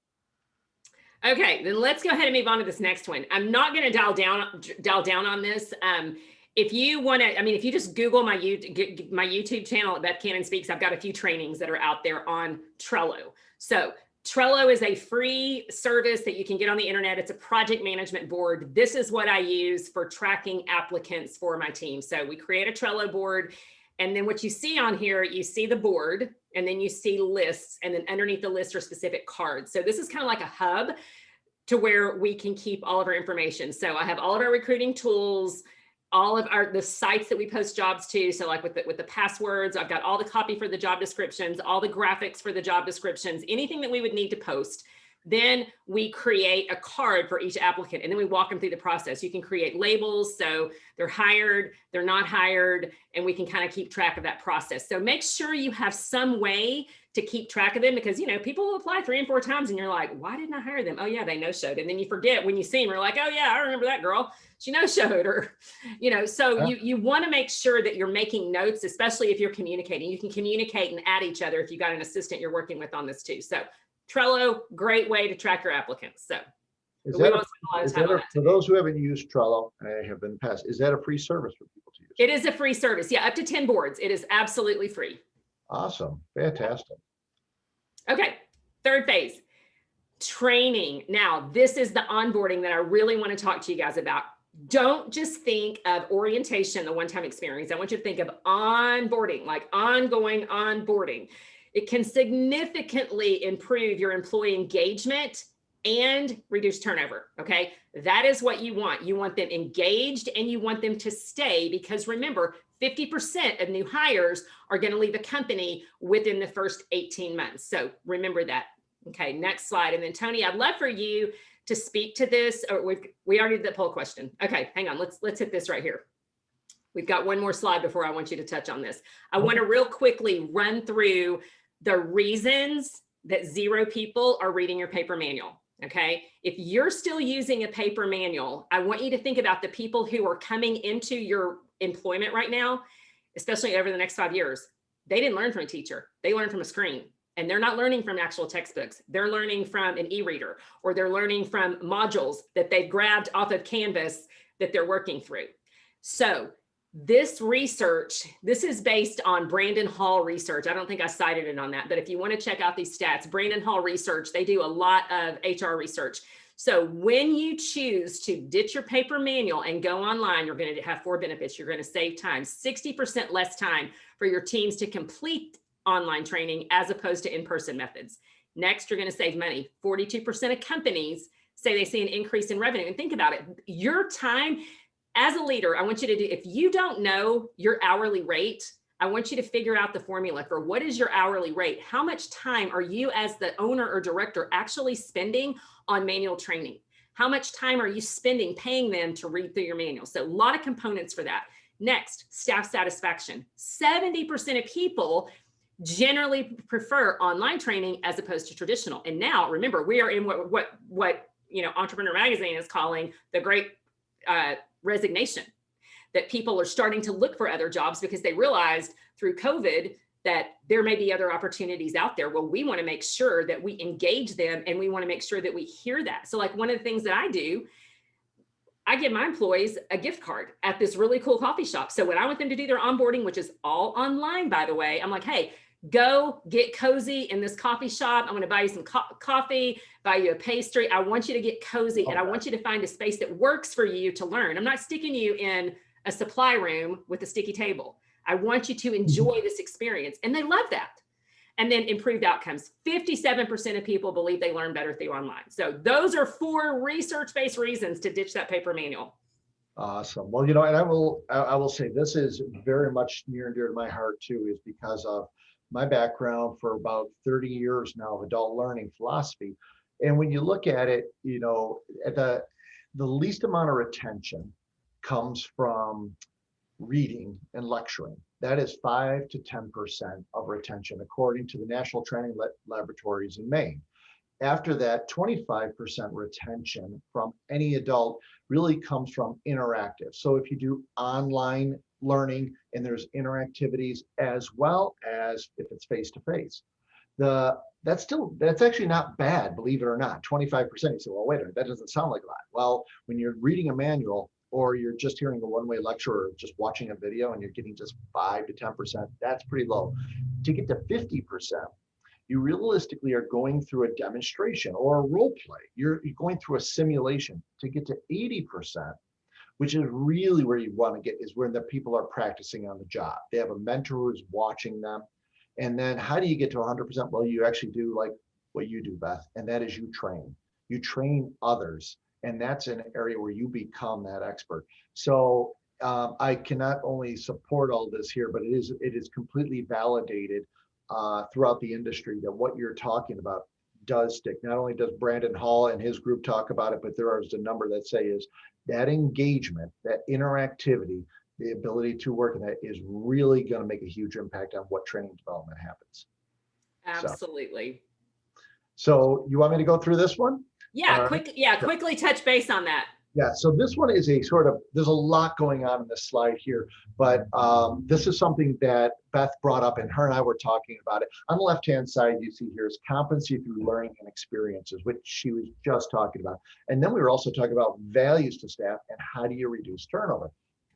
Okay, then let's go ahead and move on to this next one. I'm not going to dial down on this. If you want to, if you just Google my YouTube channel at Beth Cannon Speaks, I've got a few trainings that are out there on Trello. So Trello is a free service that you can get on the internet. It's a project management board. This is what I use for tracking applicants for my team. So we create a Trello board. And then what you see on here, you see the board, and then you see lists, and then underneath the list are specific cards. So this is kind of like a hub to where we can keep all of our information. So I have all of our recruiting tools, all of the sites that we post jobs to. So like with the passwords, I've got all the copy for the job descriptions, all the graphics for the job descriptions, anything that we would need to post. Then we create a card for each applicant, and then we walk them through the process. You can create labels, so they're hired, they're not hired, and we can kind of keep track of that process. So make sure you have some way to keep track of them, because people will apply 3 and 4 times and you're like, why didn't I hire them? Oh yeah, they no-showed. And then you forget when you see them, you're like, oh yeah, I remember that girl. She no-showed. Or, so you want to make sure that you're making notes, especially if you're communicating. You can communicate and add each other if you got an assistant you're working with on this too. So Trello, great way to track your applicants. So for those who haven't used Trello, I have been past, is that a free service for people to use? It is a free service. Yeah, up to 10 boards. It is absolutely free. Awesome. Fantastic. Okay, third phase, training. Now, this is the onboarding that I really want to talk to you guys about. Don't just think of orientation, the one-time experience. I want you to think of onboarding, like ongoing onboarding. It can significantly improve your employee engagement and reduce turnover, okay? That is what you want. You want them engaged and you want them to stay, because remember, 50% of new hires are gonna leave a company within the first 18 months. So remember that. Okay, next slide. And then Tony, I'd love for you to speak to this. Or we already did the poll question. Okay, hang on, let's hit this right here. We've got one more slide before I want you to touch on this. I wanna real quickly run through the reasons that 0 people are reading your paper manual, okay? If you're still using a paper manual, I want you to think about the people who are coming into your employment right now, especially over the next 5 years. They didn't learn from a teacher. They learned from a screen, and they're not learning from actual textbooks. They're learning from an e-reader, or they're learning from modules that they've grabbed off of Canvas that they're working through. So this research, this is based on Brandon Hall research. I don't think I cited it on that, but if you want to check out these stats, Brandon Hall research, they do a lot of HR research. So when you choose to ditch your paper manual and go online, you're going to have 4 benefits. You're going to save time, 60% less time for your teams to complete online training as opposed to in-person methods. Next, you're going to save money. 42% of companies say they see an increase in revenue. And think about it, your time as a leader, I want you to do, if you don't know your hourly rate, I want you to figure out the formula for what is your hourly rate? How much time are you as the owner or director actually spending on manual training? How much time are you spending paying them to read through your manual? So a lot of components for that. Next, staff satisfaction. 70% of people generally prefer online training as opposed to traditional. And now remember, we are in what Entrepreneur Magazine is calling the great resignation, that people are starting to look for other jobs because they realized through COVID that there may be other opportunities out there. Well, we want to make sure that we engage them, and we want to make sure that we hear that. So like one of the things that I do, I give my employees a gift card at this really cool coffee shop. So when I want them to do their onboarding, which is all online, by the way, I'm like, hey, go get cozy in this coffee shop. I'm going to buy you some coffee, buy you a pastry. I want you to get cozy, and I want you to find a space that works for you to learn. I'm not sticking you in a supply room with a sticky table. I want you to enjoy this experience. And they love that. And then improved outcomes. 57% of people believe they learn better through online. So those are 4 research-based reasons to ditch that paper manual. Awesome. Well, you know, and I will say this is very much near and dear to my heart too, is because of my background for about 30 years now of adult learning philosophy. And when you look at it, you know, the least amount of retention comes from reading and lecturing. That is 5 to 10% of retention, according to the National Training Laboratories in Maine. After that, 25% retention from any adult really comes from interactive. So if you do online learning and there's interactivities, as well as if it's face-to-face, that's actually not bad, believe it or not. 25%. You say, well, wait a minute, that doesn't sound like a lot. Well, when you're reading a manual, or you're just hearing a one-way lecture, or just watching a video and you're getting just 5 to 10%, that's pretty low. To get to 50%, you realistically are going through a demonstration or a role play. You're going through a simulation. To get to 80%, which is really where you want to get, is where the people are practicing on the job. They have a mentor who's watching them. And then how do you get to 100%? Well, you actually do like what you do, Beth, and that is you train. You train others. And that's an area where you become that expert. So I can not only support all this here, but it is completely validated throughout the industry that what you're talking about does stick. Not only does Brandon Hall and his group talk about it, but there is a number that say is that engagement, that interactivity, the ability to work in that is really going to make a huge impact on what training development happens. Absolutely. So you want me to go through this one? Yeah, quickly touch base on that. Yeah, so this one is a sort of, there's a lot going on in this slide here, but this is something that Beth brought up and her and I were talking about it. On the left-hand side, you see here is competency through learning and experiences, which she was just talking about. And then we were also talking about values to staff and how do you reduce turnover?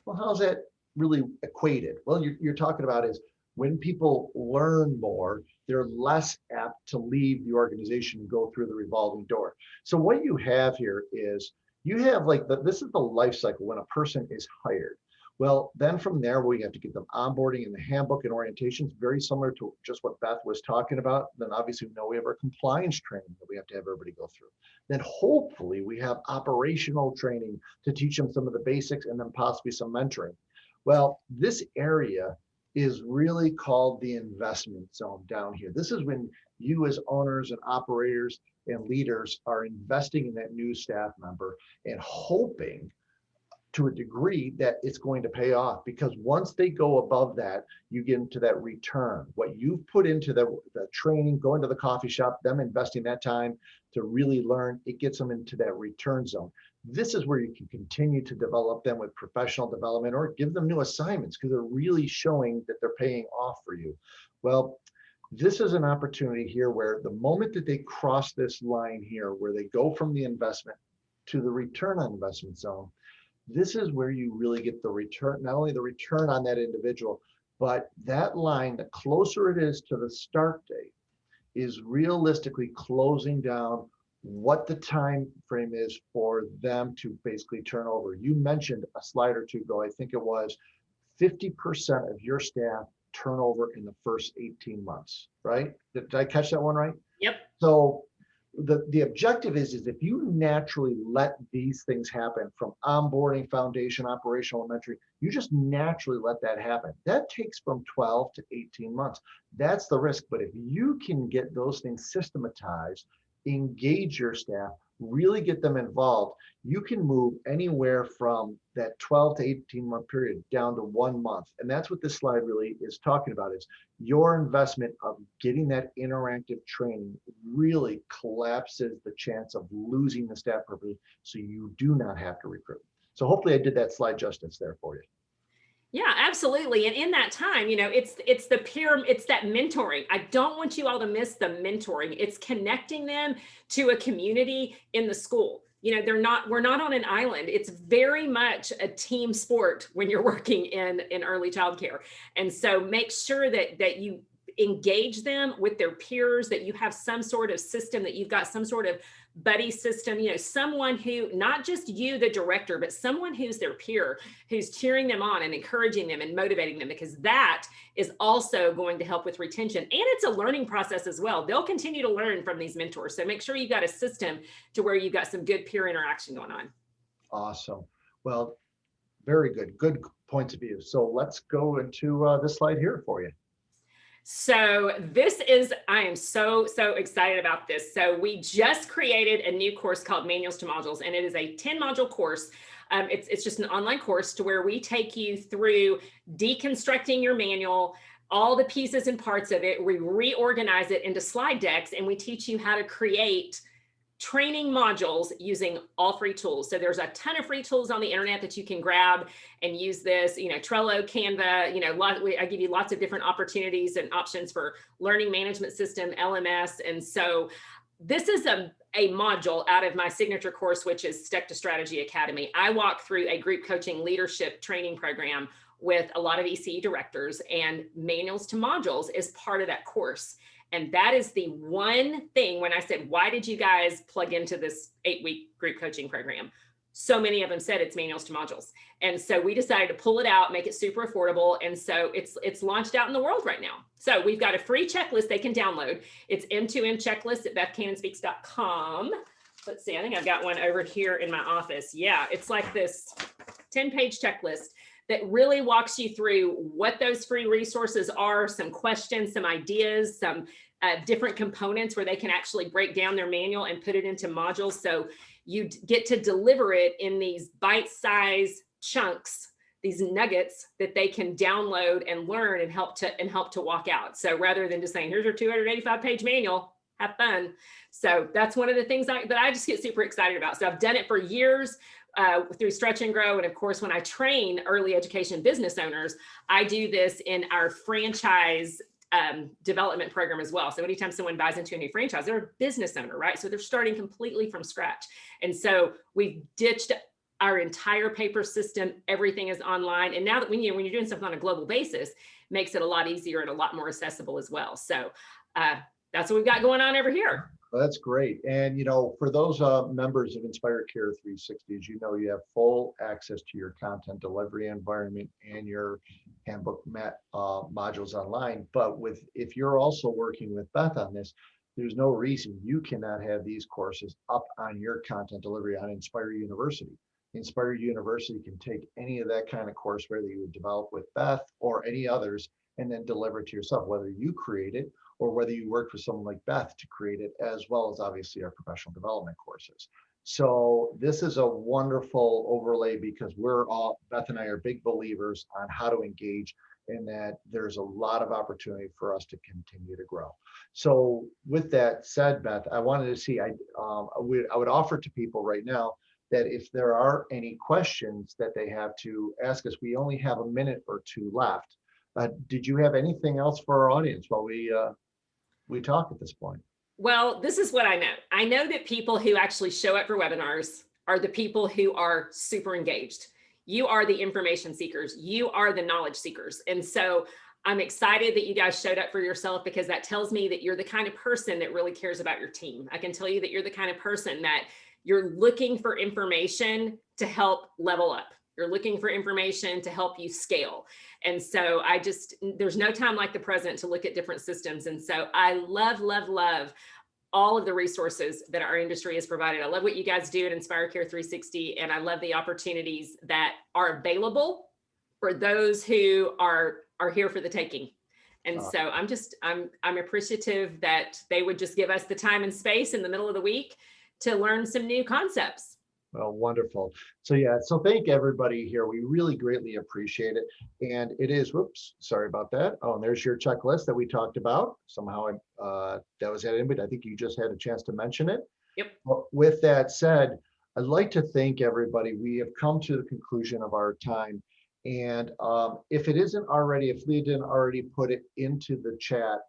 Well, how's that really equated? Well, you're talking about is when people learn more, they're less apt to leave the organization and go through the revolving door. So what you have here is you have like this is the life cycle when a person is hired. Well, then from there, we have to get them onboarding in the handbook and orientations, very similar to just what Beth was talking about. Then obviously we know we have our compliance training that we have to have everybody go through. Then hopefully we have operational training to teach them some of the basics and then possibly some mentoring. Well, this area is really called the investment zone down here. This is when you as owners and operators and leaders are investing in that new staff member and hoping to a degree that it's going to pay off, because once they go above that, you get into that return. What you've put into the training, going to the coffee shop, them investing that time to really learn, it gets them into that return zone. This is where you can continue to develop them with professional development or give them new assignments because they're really showing that they're paying off for you. Well, this is an opportunity here where the moment that they cross this line here, where they go from the investment to the return on investment zone, this is where you really get the return, not only the return on that individual, but that line, the closer it is to the start date, is realistically closing down what the time frame is for them to basically turn over. You mentioned a slide or two ago, I think it was 50% of your staff turnover in the first 18 months, right? Did I catch that one right? Yep. So the objective is if you naturally let these things happen from onboarding, foundation, operational, elementary, you just naturally let that happen. That takes from 12 to 18 months. That's the risk. But if you can get those things systematized, engage your staff, really get them involved, you can move anywhere from that 12 to 18 month period down to 1 month. And that's what this slide really is talking about, is your investment of getting that interactive training really collapses the chance of losing the staff purpose, so you do not have to recruit. So hopefully I did that slide justice there for you. Yeah, absolutely. And in that time, it's the peer, it's that mentoring. I don't want you all to miss the mentoring. It's connecting them to a community in the school. We're not on an island. It's very much a team sport when you're working in early childcare. And so make sure that you engage them with their peers, that you have some sort of system, that you've got some sort of buddy system, someone who, not just you, the director, but someone who's their peer, who's cheering them on and encouraging them and motivating them, because that is also going to help with retention. And it's a learning process as well. They'll continue to learn from these mentors. So make sure you've got a system to where you've got some good peer interaction going on. Awesome. Well, very good. Good points of view. So let's go into this slide here for you. So I am so excited about this. So we just created a new course called Manuals to Modules, and it is a 10-module course. It's just an online course to where we take you through deconstructing your manual, all the pieces and parts of it. We reorganize it into slide decks, and we teach you how to create training modules using all free tools. So there's a ton of free tools on the internet that you can grab and use this, Trello, Canva, I give you lots of different opportunities and options for learning management system, LMS. And so this is a module out of my signature course, which is Step to Strategy Academy. I walk through a group coaching leadership training program with a lot of ECE directors, and Manuals to Modules is part of that course. And that is the one thing when I said, why did you guys plug into this 8-week group coaching program? So many of them said it's Manuals to Modules. And so we decided to pull it out, make it super affordable. And so it's launched out in the world right now. So we've got a free checklist they can download. It's M2M checklist at bethcannonspeaks.com. Let's see, I think I've got one over here in my office. Yeah, it's like this 10-page checklist that really walks you through what those free resources are, some questions, some ideas, some different components where they can actually break down their manual and put it into modules. So you get to deliver it in these bite-sized chunks, these nuggets that they can download and learn and help to walk out. So rather than just saying, here's your 285-page manual, have fun. So that's one of the things that I just get super excited about. So I've done it for years. Through Stretch and Grow. And of course, when I train early education business owners, I do this in our franchise development program as well. So anytime someone buys into a new franchise, they're a business owner, right? So they're starting completely from scratch. And so we've ditched our entire paper system. Everything is online. And now that when you're doing something on a global basis, makes it a lot easier and a lot more accessible as well. So that's what we've got going on over here. Well, that's great. And, for those members of Inspire Care 360, as you know, you have full access to your content delivery environment and your handbook modules online. But if you're also working with Beth on this, there's no reason you cannot have these courses up on your content delivery on Inspire University. Inspire University can take any of that kind of course, whether you would develop with Beth or any others, and then deliver it to yourself, whether you create it or whether you work with someone like Beth to create it, as well as obviously our professional development courses. So this is a wonderful overlay because Beth and I are big believers on how to engage, and that there's a lot of opportunity for us to continue to grow. So with that said, Beth, I wanted to see, I would offer to people right now that if there are any questions that they have to ask us, we only have a minute or two left. Did you have anything else for our audience while we talk at this point? Well, this is what I know. I know that people who actually show up for webinars are the people who are super engaged. You are the information seekers. You are the knowledge seekers. And so I'm excited that you guys showed up for yourself, because that tells me that you're the kind of person that really cares about your team. I can tell you that you're the kind of person that you're looking for information to help level up. You're looking for information to help you scale. And so there's no time like the present to look at different systems. And so I love all of the resources that our industry has provided. I love what you guys do at Inspire Care 360. And I love the opportunities that are available for those who are here for the taking. And so I'm appreciative that they would just give us the time and space in the middle of the week to learn some new concepts. Well, wonderful. So thank everybody here. We really greatly appreciate it. And it is, whoops, sorry about that. Oh, and there's your checklist that we talked about. Somehow that was added in, but I think you just had a chance to mention it. Yep. Well, with that said, I'd like to thank everybody. We have come to the conclusion of our time. And if it isn't already, if Leah didn't already put it into the chat,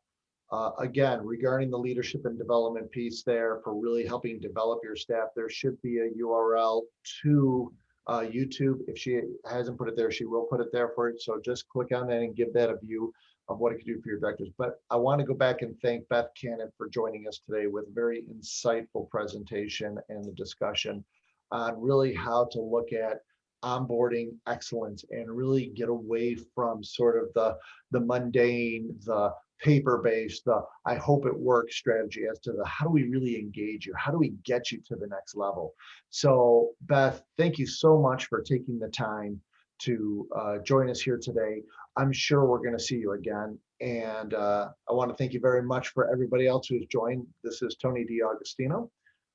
again, regarding the leadership and development piece there for really helping develop your staff, there should be a URL to YouTube. If she hasn't put it there, she will put it there for you. So just click on that and give that a view of what it can do for your directors. But I want to go back and thank Beth Cannon for joining us today with a very insightful presentation and the discussion on really how to look at onboarding excellence and really get away from sort of the mundane, the paper-based, the I hope it works strategy as to the how do we really engage you? How do we get you to the next level? So Beth, thank you so much for taking the time to join us here today. I'm sure we're going to see you again. And I want to thank you very much for everybody else who's joined. This is Tony D'Agostino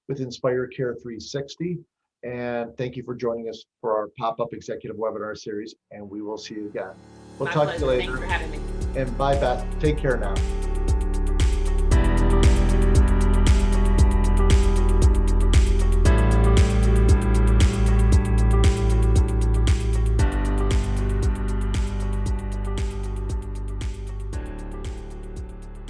with Inspire Care 360. And thank you for joining us for our pop-up executive webinar series. And we will see you again. We'll My talk pleasure. to you later. Thanks for having me. And bye, Beth. Take care now.